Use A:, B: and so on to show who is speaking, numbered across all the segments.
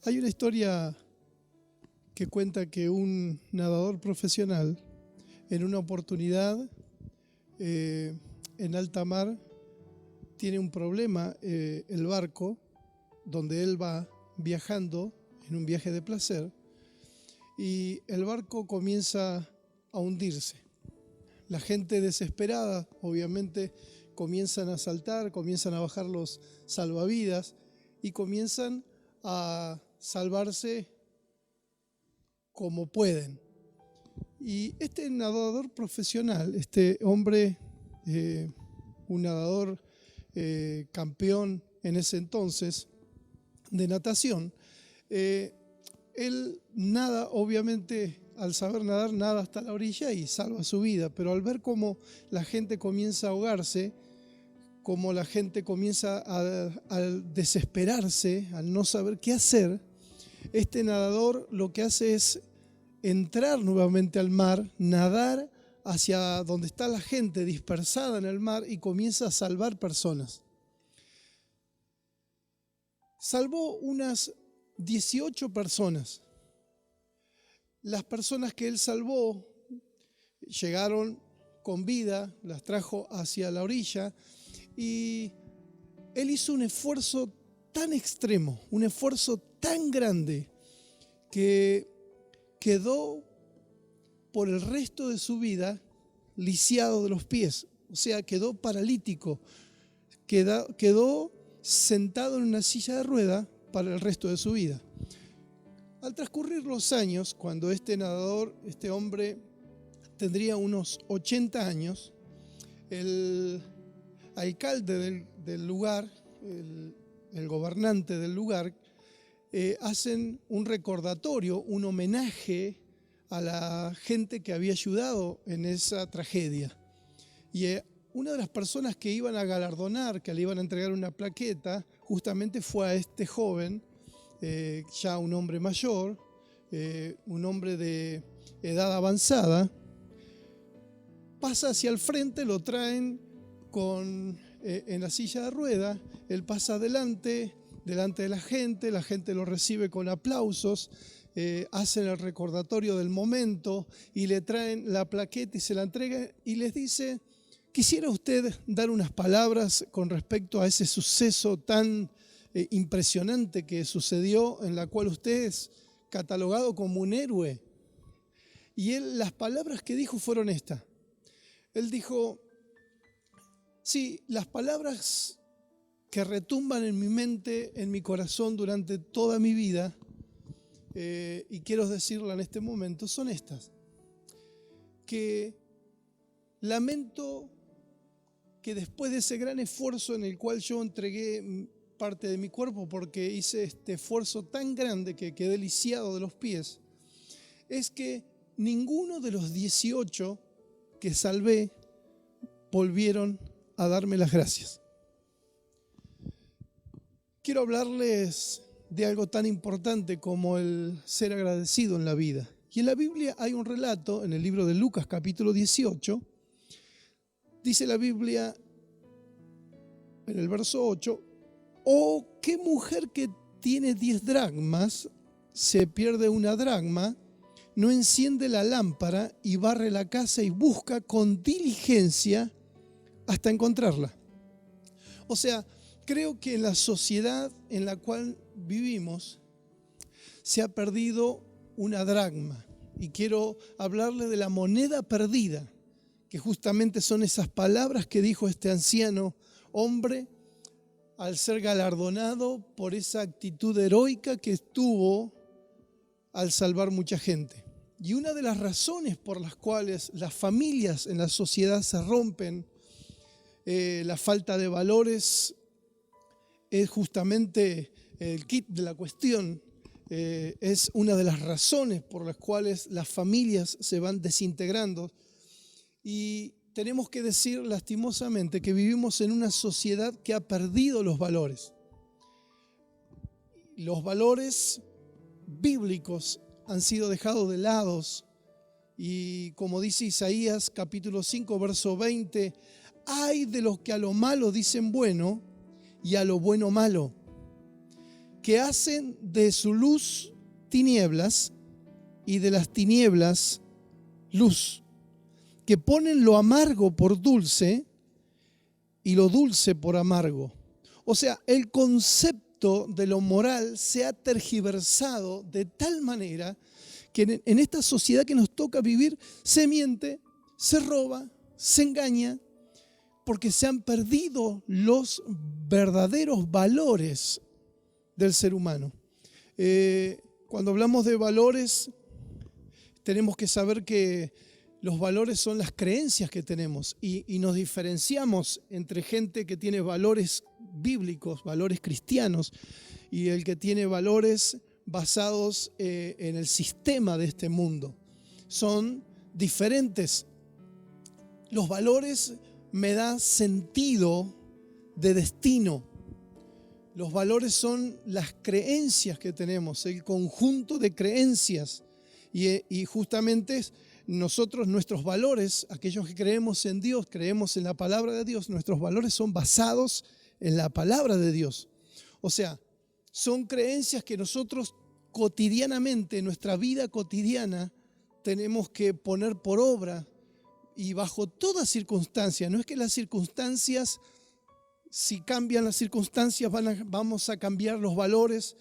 A: Hay una historia que cuenta que un nadador profesional, en una oportunidad en alta mar, tiene un problema, el barco donde él va viajando en un viaje de placer, y el barco comienza a hundirse. La gente desesperada, obviamente, comienzan a saltar, comienzan a bajar los salvavidas y comienzan a salvarse como pueden. Y este nadador profesional, este hombre, un nadador campeón en ese entonces de natación, él nada, obviamente, al saber nadar, nada hasta la orilla y salva su vida, pero al ver cómo la gente comienza a ahogarse, cómo la gente comienza a desesperarse, al no saber qué hacer, este nadador lo que hace es entrar nuevamente al mar, nadar hacia donde está la gente dispersada en el mar y comienza a salvar personas. Salvó unas 18 personas. Las personas que él salvó llegaron con vida, las trajo hacia la orilla y él hizo un esfuerzo tan extremo, un esfuerzo tan grande que quedó por el resto de su vida lisiado de los pies, o sea, quedó paralítico, quedó sentado en una silla de rueda para el resto de su vida. Al transcurrir los años, cuando este nadador, este hombre, tendría unos 80 años, el alcalde del lugar, el gobernante del lugar, hacen un recordatorio, un homenaje a la gente que había ayudado en esa tragedia. Y una de las personas que iban a galardonar, que le iban a entregar una plaqueta, justamente fue a este joven, ya un hombre mayor, un hombre de edad avanzada. Pasa hacia el frente, lo traen en la silla de rueda, él pasa delante de la gente lo recibe con aplausos, hacen el recordatorio del momento y le traen la plaqueta y se la entregan y les dice: ¿quisiera usted dar unas palabras con respecto a ese suceso tan impresionante que sucedió, en la cual usted es catalogado como un héroe? Y él, las palabras que dijo fueron estas. Él dijo: sí, las palabras que retumban en mi mente, en mi corazón durante toda mi vida, y quiero decirla en este momento, son estas: que lamento que después de ese gran esfuerzo en el cual yo entregué parte de mi cuerpo, porque hice este esfuerzo tan grande que quedé lisiado de los pies, es que ninguno de los 18 que salvé volvieron a darme las gracias. Quiero hablarles de algo tan importante como el ser agradecido en la vida. Y en la Biblia hay un relato, en el libro de Lucas capítulo 18, dice la Biblia en el verso 8: «Oh, qué mujer que tiene 10 dracmas, se pierde una dracma, no enciende la lámpara y barre la casa y busca con diligencia hasta encontrarla». O sea, creo que en la sociedad en la cual vivimos se ha perdido una dracma. Y quiero hablarle de la moneda perdida, que justamente son esas palabras que dijo este anciano hombre al ser galardonado por esa actitud heroica que tuvo al salvar mucha gente. Y una de las razones por las cuales las familias en la sociedad se rompen, la falta de valores, es justamente el kit de la cuestión, es una de las razones por las cuales las familias se van desintegrando. Y tenemos que decir lastimosamente que vivimos en una sociedad que ha perdido los valores. Los valores bíblicos han sido dejados de lado. Y como dice Isaías capítulo 5, verso 20, «Ay de los que a lo malo dicen bueno y a lo bueno malo». que hacen de su luz tinieblas y de las tinieblas luz, que ponen lo amargo por dulce y lo dulce por amargo. O sea, el concepto de lo moral se ha tergiversado de tal manera que en esta sociedad que nos toca vivir se miente, se roba, se engaña, porque se han perdido los verdaderos valores del ser humano. Cuando hablamos de valores, tenemos que saber que los valores son las creencias que tenemos y nos diferenciamos entre gente que tiene valores bíblicos, valores cristianos, y el que tiene valores basados en el sistema de este mundo. Son diferentes. Los valores me dan sentido de destino. Los valores son las creencias que tenemos, el conjunto de creencias. Y justamente nosotros, nuestros valores, aquellos que creemos en Dios, creemos en la palabra de Dios, nuestros valores son basados en la palabra de Dios. O sea, son creencias que nosotros cotidianamente, en nuestra vida cotidiana, tenemos que poner por obra y bajo toda circunstancia. No es que las circunstancias, si cambian las circunstancias, vamos a cambiar los valores,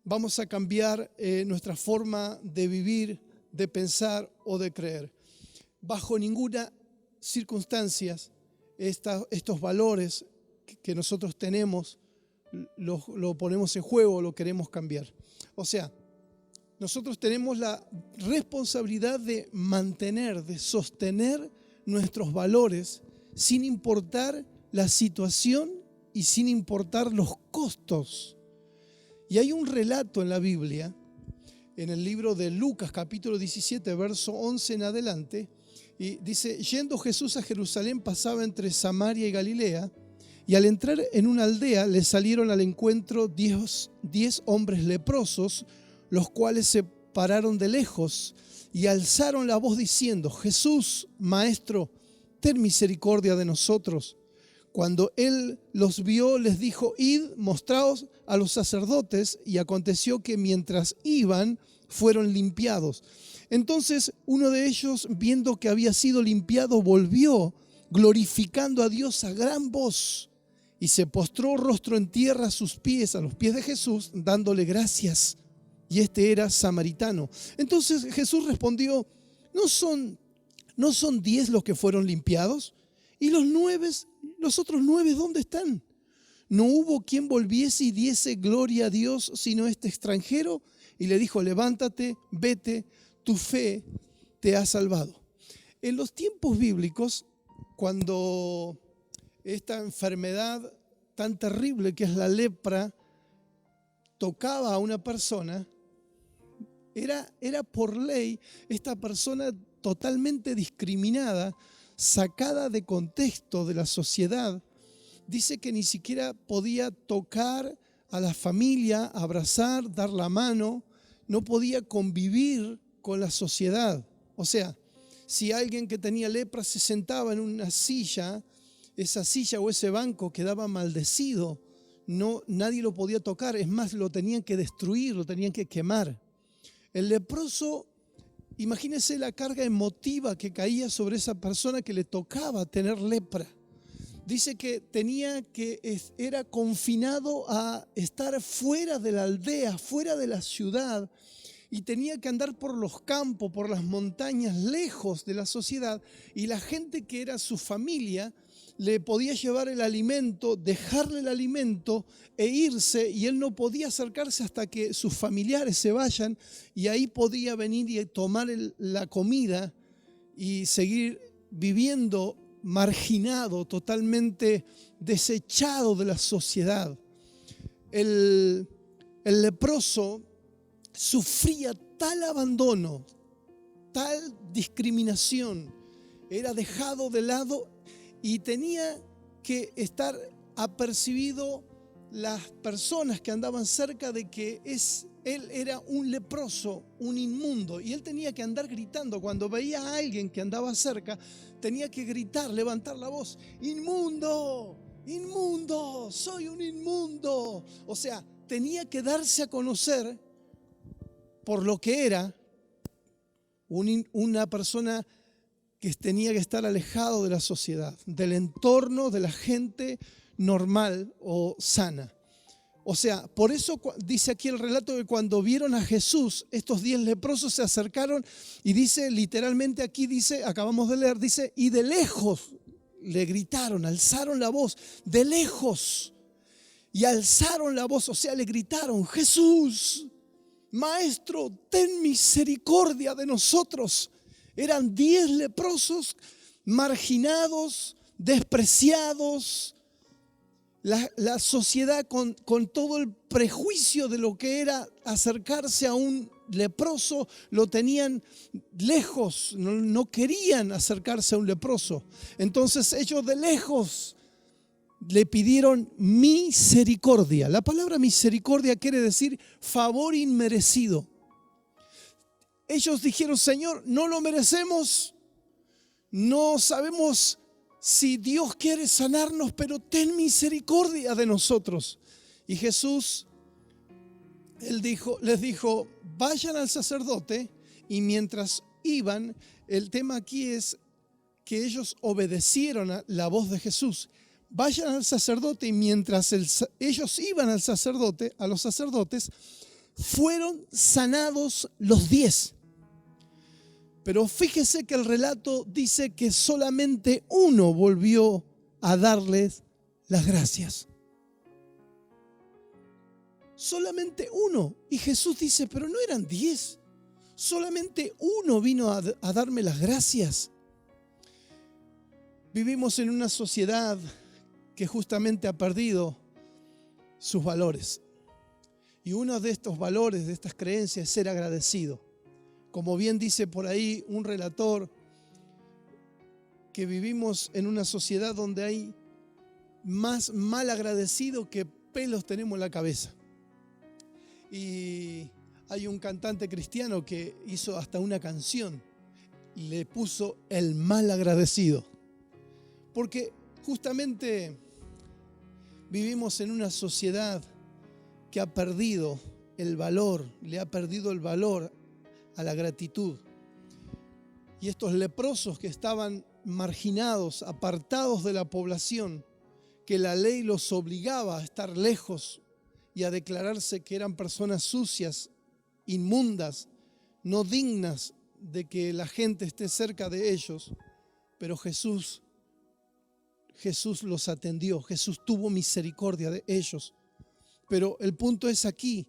A: vamos a cambiar nuestra forma de vivir, de pensar o de creer. Bajo ninguna circunstancia estos valores que nosotros tenemos lo ponemos en juego, lo queremos cambiar. O sea, nosotros tenemos la responsabilidad de mantener, de sostener nuestros valores sin importar la situación y sin importar los costos. Y hay un relato en la Biblia, en el libro de Lucas, capítulo 17, verso 11 en adelante, y dice: yendo Jesús a Jerusalén, pasaba entre Samaria y Galilea, y al entrar en una aldea le salieron al encuentro 10 hombres leprosos, los cuales se pararon de lejos y alzaron la voz diciendo: Jesús, Maestro, ten misericordia de nosotros. Cuando él los vio, les dijo: id, mostraos a los sacerdotes. Y aconteció que mientras iban, fueron limpiados. Entonces uno de ellos, viendo que había sido limpiado, volvió, glorificando a Dios a gran voz, y se postró rostro en tierra a sus pies, a los pies de Jesús, dándole gracias. Y este era samaritano. Entonces Jesús respondió: ¿No son 10 los que fueron limpiados? ¿Y los otros 9 dónde están? ¿No hubo quien volviese y diese gloria a Dios sino este extranjero? Y le dijo: levántate, vete, tu fe te ha salvado. En los tiempos bíblicos, cuando esta enfermedad tan terrible que es la lepra tocaba a una persona, era por ley esta persona totalmente discriminada, sacada de contexto de la sociedad. Dice que ni siquiera podía tocar a la familia, abrazar, dar la mano, no podía convivir con la sociedad. O sea, si alguien que tenía lepra se sentaba en una silla, esa silla o ese banco quedaba maldecido, nadie lo podía tocar, es más, lo tenían que destruir, lo tenían que quemar. El leproso, imagínense la carga emotiva que caía sobre esa persona que le tocaba tener lepra. Dice que era confinado a estar fuera de la aldea, fuera de la ciudad, y tenía que andar por los campos, por las montañas, lejos de la sociedad, y la gente que era su familia le podía llevar el alimento, dejarle el alimento e irse, y él no podía acercarse hasta que sus familiares se vayan, y ahí podía venir y tomar la comida y seguir viviendo marginado, totalmente desechado de la sociedad. El leproso sufría tal abandono, tal discriminación, era dejado de lado y tenía que estar apercibido las personas que andaban cerca de que él era un leproso, un inmundo, y él tenía que andar gritando. Cuando veía a alguien que andaba cerca, tenía que gritar, levantar la voz: inmundo, inmundo, soy un inmundo. O sea, tenía que darse a conocer por lo que era una persona que tenía que estar alejado de la sociedad, del entorno de la gente normal o sana. O sea, por eso dice aquí el relato que cuando vieron a Jesús, estos 10 leprosos se acercaron y dice, literalmente aquí dice, acabamos de leer, dice, y de lejos le gritaron, alzaron la voz, de lejos, y alzaron la voz, o sea, le gritaron, Jesús, Maestro, ten misericordia de nosotros. Eran 10 leprosos, marginados, despreciados. La sociedad con todo el prejuicio de lo que era acercarse a un leproso, lo tenían lejos, no querían acercarse a un leproso. Entonces ellos de lejos le pidieron misericordia. La palabra misericordia quiere decir favor inmerecido. Ellos dijeron, Señor, no lo merecemos, no sabemos si Dios quiere sanarnos, pero ten misericordia de nosotros. Y Jesús, les dijo, vayan al sacerdote, y mientras iban, el tema aquí es que ellos obedecieron a la voz de Jesús. Vayan al sacerdote, y mientras ellos iban al sacerdote, a los sacerdotes, fueron sanados los 10. Pero fíjese que el relato dice que solamente uno volvió a darles las gracias. Solamente uno. Y Jesús dice, pero no eran 10. Solamente uno vino a darme las gracias. Vivimos en una sociedad que justamente ha perdido sus valores. Y uno de estos valores, de estas creencias, es ser agradecido. Como bien dice por ahí un relator, que vivimos en una sociedad donde hay más mal agradecido que pelos tenemos en la cabeza. Y hay un cantante cristiano que hizo hasta una canción, le puso el mal agradecido. Porque justamente vivimos en una sociedad que ha perdido el valor, le ha perdido el valor a la gratitud. Y estos leprosos que estaban marginados, apartados de la población, que la ley los obligaba a estar lejos y a declararse que eran personas sucias, inmundas, no dignas de que la gente esté cerca de ellos, pero Jesús los atendió, Jesús tuvo misericordia de ellos. Pero el punto es aquí,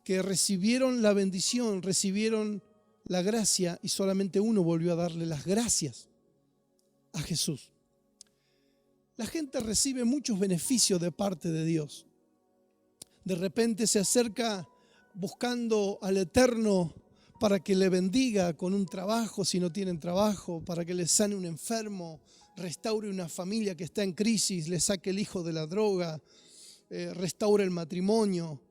A: que recibieron la bendición, recibieron la gracia, y solamente uno volvió a darle las gracias a Jesús. La gente recibe muchos beneficios de parte de Dios. De repente se acerca buscando al Eterno para que le bendiga con un trabajo si no tienen trabajo, para que le sane un enfermo, restaure una familia que está en crisis, le saque el hijo de la droga, restaure el matrimonio.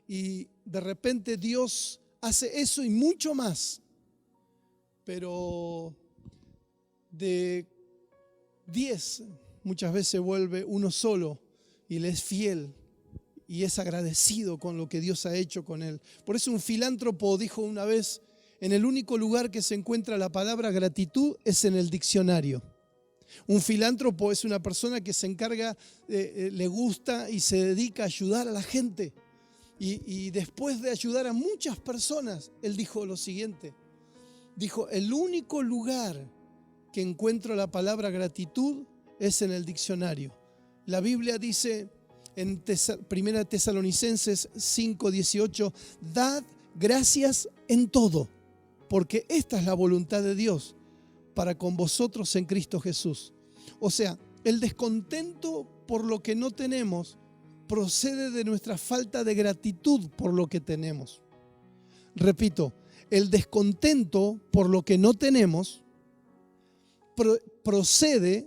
A: Y de repente Dios hace eso y mucho más. Pero de 10 muchas veces vuelve uno solo y le es fiel y es agradecido con lo que Dios ha hecho con él. Por eso un filántropo dijo una vez, en el único lugar que se encuentra la palabra gratitud es en el diccionario. Un filántropo es una persona que se encarga, le gusta y se dedica a ayudar a la gente. Y después de ayudar a muchas personas, él dijo lo siguiente. Dijo, el único lugar que encuentro la palabra gratitud es en el diccionario. La Biblia dice en 1 Tesalonicenses 5:18, dad gracias en todo, porque esta es la voluntad de Dios para con vosotros en Cristo Jesús. O sea, el descontento por lo que no tenemos procede de nuestra falta de gratitud por lo que tenemos. Repito, el descontento por lo que no tenemos procede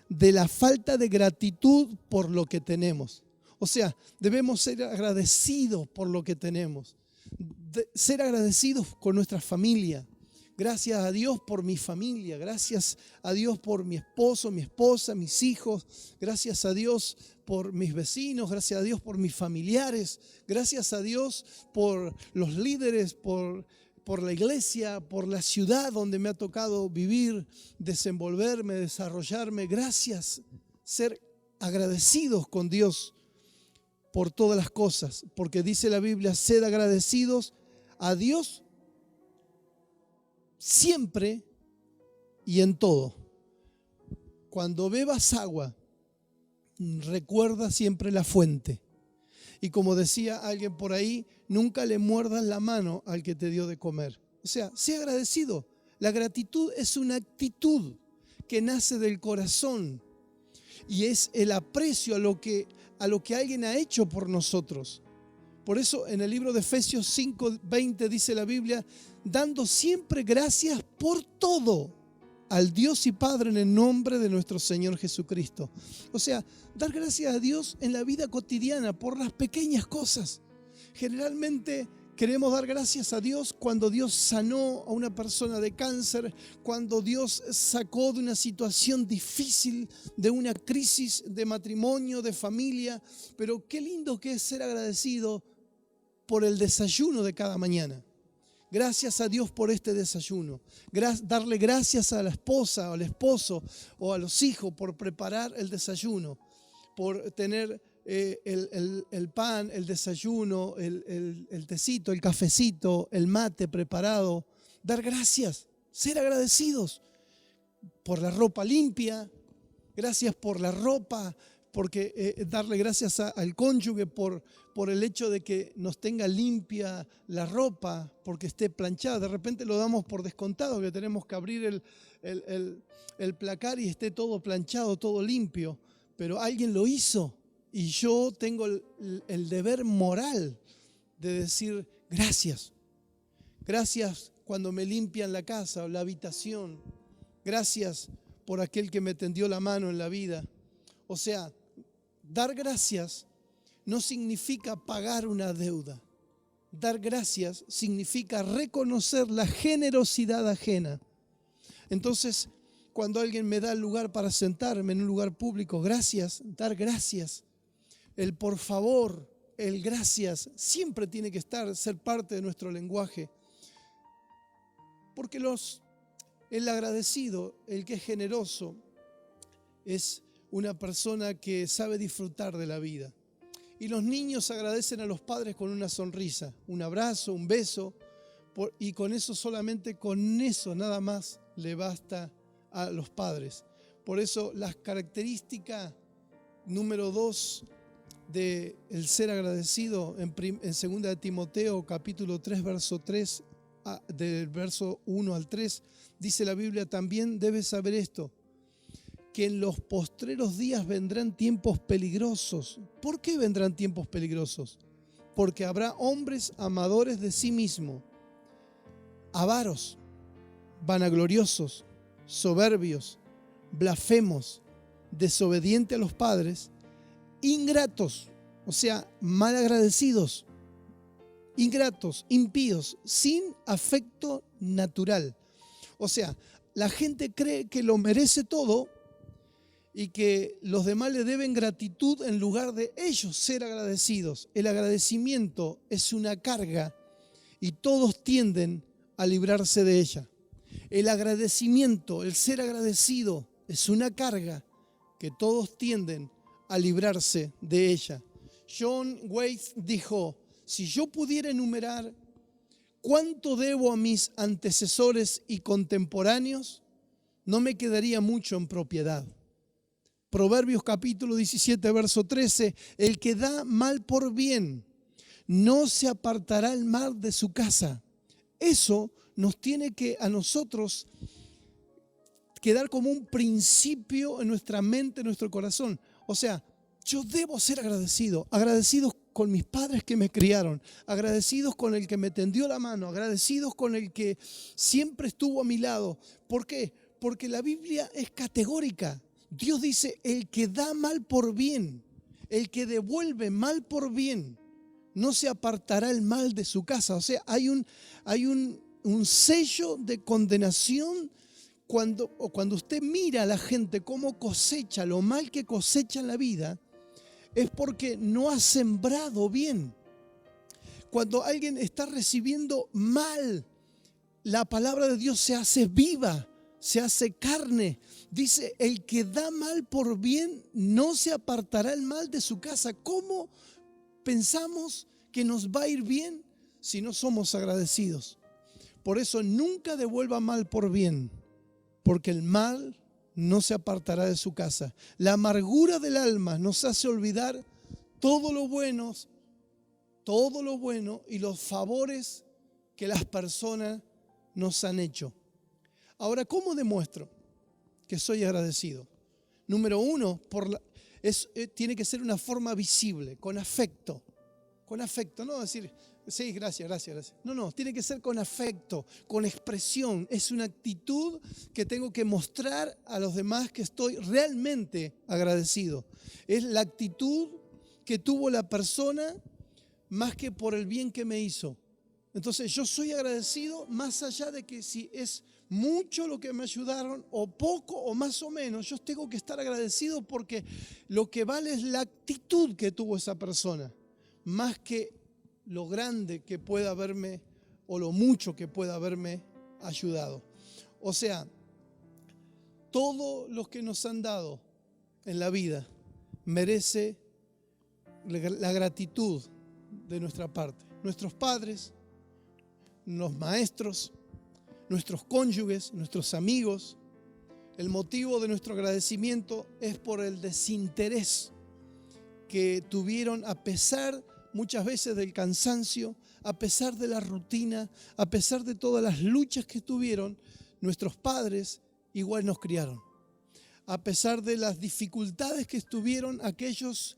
A: de la falta de gratitud por lo que tenemos. O sea, debemos ser agradecidos por lo que tenemos, ser agradecidos con nuestra familia, Gracias a Dios por mi familia, gracias a Dios por mi esposo, mi esposa, mis hijos, gracias a Dios por mis vecinos, gracias a Dios por mis familiares, gracias a Dios por los líderes, por la iglesia, por la ciudad donde me ha tocado vivir, desenvolverme, desarrollarme. Gracias, ser agradecidos con Dios por todas las cosas, porque dice la Biblia, sed agradecidos a Dios siempre y en todo. Cuando bebas agua, recuerda siempre la fuente. Y como decía alguien por ahí, nunca le muerdas la mano al que te dio de comer. O sea, sé agradecido. La gratitud es una actitud que nace del corazón y es el aprecio a lo que alguien ha hecho por nosotros. Por eso en el libro de Efesios 5:20 dice la Biblia, dando siempre gracias por todo al Dios y Padre en el nombre de nuestro Señor Jesucristo. O sea, dar gracias a Dios en la vida cotidiana por las pequeñas cosas. Generalmente queremos dar gracias a Dios cuando Dios sanó a una persona de cáncer, cuando Dios sacó de una situación difícil, de una crisis de matrimonio, de familia. Pero qué lindo que es ser agradecido por el desayuno de cada mañana. Gracias a Dios por este desayuno. Darle gracias a la esposa o al esposo o a los hijos por preparar el desayuno, por tener el pan, el desayuno, el tecito, el cafecito, el mate preparado. Dar gracias, ser agradecidos por la ropa limpia. Gracias por la ropa, porque darle gracias al cónyuge por el hecho de que nos tenga limpia la ropa, porque esté planchada. De repente lo damos por descontado, que tenemos que abrir el placar y esté todo planchado, todo limpio. Pero alguien lo hizo y yo tengo el deber moral de decir gracias. Gracias cuando me limpian la casa o la habitación. Gracias por aquel que me tendió la mano en la vida. O sea, dar gracias no significa pagar una deuda. Dar gracias significa reconocer la generosidad ajena. Entonces, cuando alguien me da el lugar para sentarme en un lugar público, gracias, dar gracias. El por favor, el gracias, siempre tiene que ser parte de nuestro lenguaje. Porque el agradecido, el que es generoso, es una persona que sabe disfrutar de la vida. Y los niños agradecen a los padres con una sonrisa, un abrazo, un beso, y con eso solamente, con eso nada más le basta a los padres. Por eso las características número 2 del ser agradecido en 2 de Timoteo capítulo 3 verso 3, del verso 1 al 3, dice la Biblia, también debes saber esto, que en los postreros días vendrán tiempos peligrosos. ¿Por qué vendrán tiempos peligrosos? Porque habrá hombres amadores de sí mismos, avaros, vanagloriosos, soberbios, blasfemos, desobedientes a los padres, ingratos, o sea, malagradecidos, ingratos, impíos, sin afecto natural. O sea, la gente cree que lo merece todo y que los demás le deben gratitud en lugar de ellos ser agradecidos. El agradecimiento es una carga y todos tienden a librarse de ella. El agradecimiento, el ser agradecido, es una carga que todos tienden a librarse de ella. John Weiss dijo, si yo pudiera enumerar cuánto debo a mis antecesores y contemporáneos, no me quedaría mucho en propiedad. Proverbios capítulo 17, verso 13, el que da mal por bien, no se apartará el mal de su casa. Eso nos tiene que a nosotros quedar como un principio en nuestra mente, en nuestro corazón. O sea, yo debo ser agradecido, agradecidos con mis padres que me criaron, agradecidos con el que me tendió la mano, agradecidos con el que siempre estuvo a mi lado. ¿Por qué? Porque la Biblia es categórica. Dios dice, el que da mal por bien, el que devuelve mal por bien, no se apartará el mal de su casa. O sea, hay un sello de condenación cuando usted mira a la gente cómo cosecha, lo mal que cosecha en la vida, es porque no ha sembrado bien. Cuando alguien está recibiendo mal, la palabra de Dios se hace viva, se hace carne. Dice, el que da mal por bien no se apartará el mal de su casa. ¿Cómo pensamos que nos va a ir bien si no somos agradecidos? Por eso nunca devuelva mal por bien, porque el mal no se apartará de su casa. La amargura del alma nos hace olvidar todo lo bueno y los favores que las personas nos han hecho. Ahora, ¿cómo demuestro que soy agradecido? Número uno, tiene que ser una forma visible, con afecto. Con afecto, no decir, sí, gracias. No, tiene que ser con afecto, con expresión. Es una actitud que tengo que mostrar a los demás que estoy realmente agradecido. Es la actitud que tuvo la persona más que por el bien que me hizo. Entonces yo soy agradecido más allá de que si es mucho lo que me ayudaron o poco o más o menos, yo tengo que estar agradecido porque lo que vale es la actitud que tuvo esa persona, más que lo grande que pueda haberme o lo mucho que pueda haberme ayudado. O sea, todo lo que nos han dado en la vida merece la gratitud de nuestra parte. Nuestros padres, los maestros, nuestros cónyuges, nuestros amigos. El motivo de nuestro agradecimiento es por el desinterés que tuvieron a pesar muchas veces del cansancio, a pesar de la rutina, a pesar de todas las luchas que tuvieron. Nuestros padres igual nos criaron. A pesar de las dificultades que estuvieron aquellos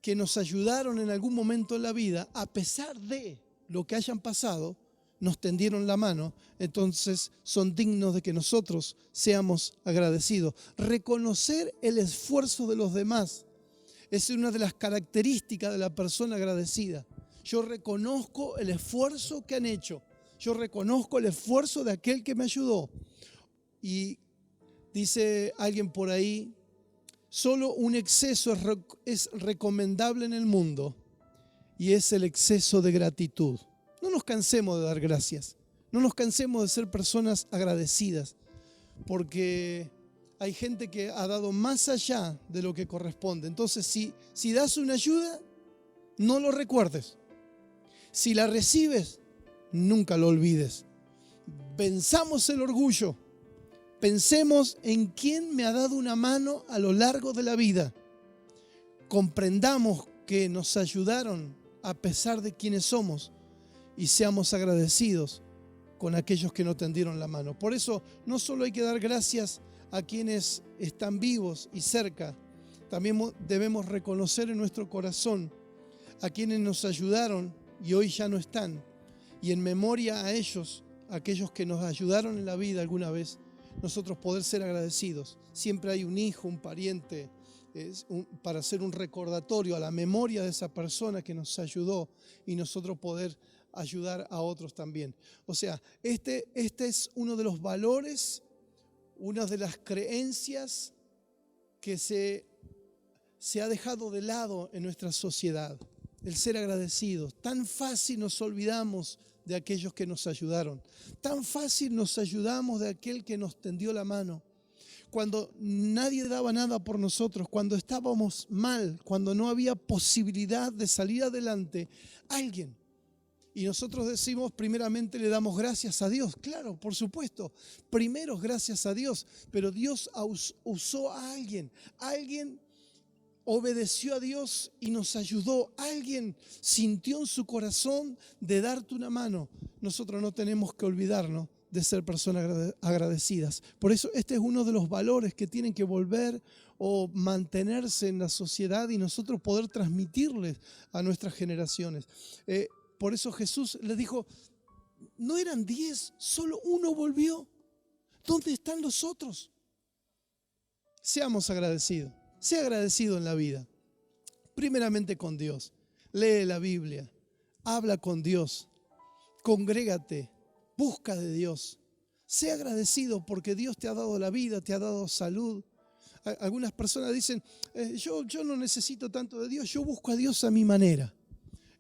A: que nos ayudaron en algún momento en la vida, a pesar de lo que hayan pasado, nos tendieron la mano, entonces son dignos de que nosotros seamos agradecidos. Reconocer el esfuerzo de los demás es una de las características de la persona agradecida. Yo reconozco el esfuerzo que han hecho, yo reconozco el esfuerzo de aquel que me ayudó. Y dice alguien por ahí, solo un exceso es recomendable en el mundo y es el exceso de gratitud. No nos cansemos de dar gracias, no nos cansemos de ser personas agradecidas, porque hay gente que ha dado más allá de lo que corresponde. Entonces, si das una ayuda, no lo recuerdes. Si la recibes, nunca lo olvides. Venzamos el orgullo. Pensemos en quién me ha dado una mano a lo largo de la vida. Comprendamos que nos ayudaron a pesar de quienes somos y seamos agradecidos con aquellos que nos tendieron la mano. Por eso no solo hay que dar gracias a quienes están vivos y cerca, también debemos reconocer en nuestro corazón a quienes nos ayudaron y hoy ya no están. Y en memoria a ellos, aquellos que nos ayudaron en la vida alguna vez, nosotros poder ser agradecidos. Siempre hay un hijo, un pariente, para hacer un recordatorio a la memoria de esa persona que nos ayudó y nosotros poder ayudar a otros también. O sea, este es uno de los valores, una de las creencias que se ha dejado de lado en nuestra sociedad. El ser agradecidos. Tan fácil nos olvidamos de aquellos que nos ayudaron. Tan fácil nos ayudamos de aquel que nos tendió la mano. Cuando nadie daba nada por nosotros, cuando estábamos mal, cuando no había posibilidad de salir adelante, alguien. Y nosotros decimos, primeramente le damos gracias a Dios. Claro, por supuesto, primero gracias a Dios. Pero Dios usó a alguien. Alguien obedeció a Dios y nos ayudó. Alguien sintió en su corazón de darte una mano. Nosotros no tenemos que olvidarnos de ser personas agradecidas. Por eso este es uno de los valores que tienen que volver o mantenerse en la sociedad y nosotros poder transmitirles a nuestras generaciones. Por eso Jesús les dijo, ¿no eran 10? Solo uno volvió. ¿Dónde están los otros? Seamos agradecidos. Sea agradecido en la vida. Primeramente con Dios. Lee la Biblia. Habla con Dios. Congrégate. Busca de Dios. Sé agradecido porque Dios te ha dado la vida, te ha dado salud. Algunas personas dicen, yo no necesito tanto de Dios, yo busco a Dios a mi manera.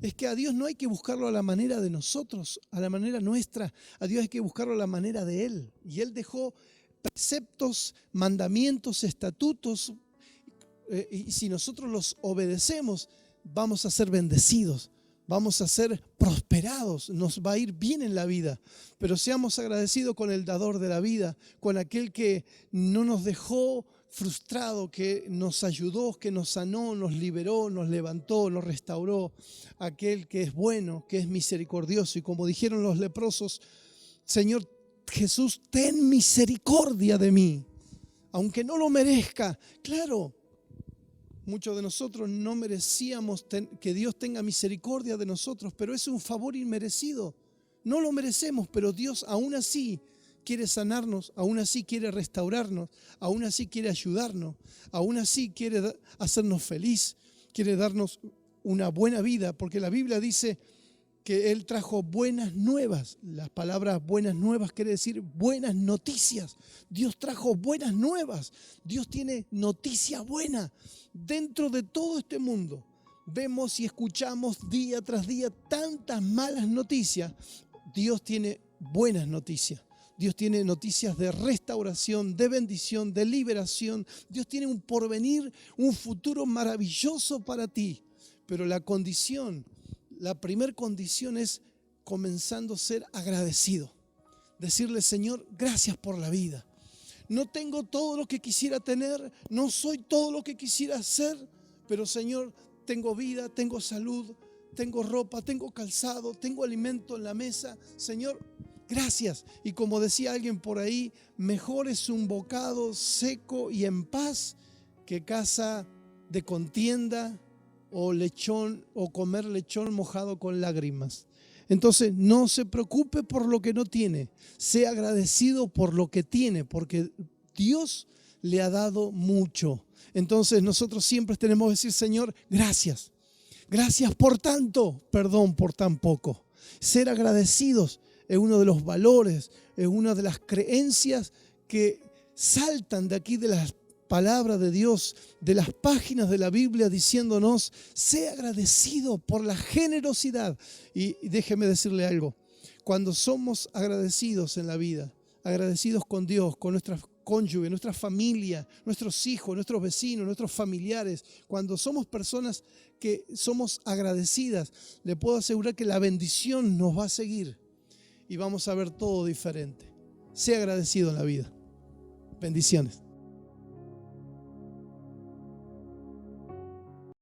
A: Es que a Dios no hay que buscarlo a la manera de nosotros, a la manera nuestra. A Dios hay que buscarlo a la manera de Él. Y Él dejó preceptos, mandamientos, estatutos. Y si nosotros los obedecemos, vamos a ser bendecidos. Vamos a ser prosperados, nos va a ir bien en la vida. Pero seamos agradecidos con el dador de la vida, con aquel que no nos dejó frustrado, que nos ayudó, que nos sanó, nos liberó, nos levantó, nos restauró. Aquel que es bueno, que es misericordioso. Y como dijeron los leprosos, Señor Jesús, ten misericordia de mí, aunque no lo merezca. Claro, muchos de nosotros no merecíamos que Dios tenga misericordia de nosotros, pero es un favor inmerecido. No lo merecemos, pero Dios aún así quiere sanarnos, aún así quiere restaurarnos, aún así quiere ayudarnos, aún así quiere hacernos feliz, quiere darnos una buena vida, porque la Biblia dice que Él trajo buenas nuevas. Las palabras buenas nuevas quiere decir buenas noticias. Dios trajo buenas nuevas. Dios tiene noticia buena. Dentro de todo este mundo vemos y escuchamos día tras día tantas malas noticias. Dios tiene buenas noticias. Dios tiene noticias de restauración, de bendición, de liberación. Dios tiene un porvenir, un futuro maravilloso para ti. Pero la primera condición es comenzando a ser agradecido. Decirle, Señor, gracias por la vida. No tengo todo lo que quisiera tener, no soy todo lo que quisiera ser, pero Señor, tengo vida, tengo salud, tengo ropa, tengo calzado, tengo alimento en la mesa. Señor, gracias. Y como decía alguien por ahí, mejor es un bocado seco y en paz que casa de contienda o lechón o comer lechón mojado con lágrimas. Entonces no se preocupe por lo que no tiene, sea agradecido por lo que tiene, porque Dios le ha dado mucho. Entonces nosotros siempre tenemos que decir, Señor, gracias. Gracias por tanto, perdón por tan poco. Ser agradecidos es uno de los valores, es una de las creencias que saltan de aquí de las palabras de Dios, de las páginas de la Biblia diciéndonos, sé agradecido por la generosidad. Y déjeme decirle algo, cuando somos agradecidos en la vida, agradecidos con Dios, con nuestras cónyuge, nuestra familia, nuestros hijos, nuestros vecinos, nuestros familiares, cuando somos personas que somos agradecidas, le puedo asegurar que la bendición nos va a seguir y vamos a ver todo diferente. Sea agradecido en la vida. Bendiciones.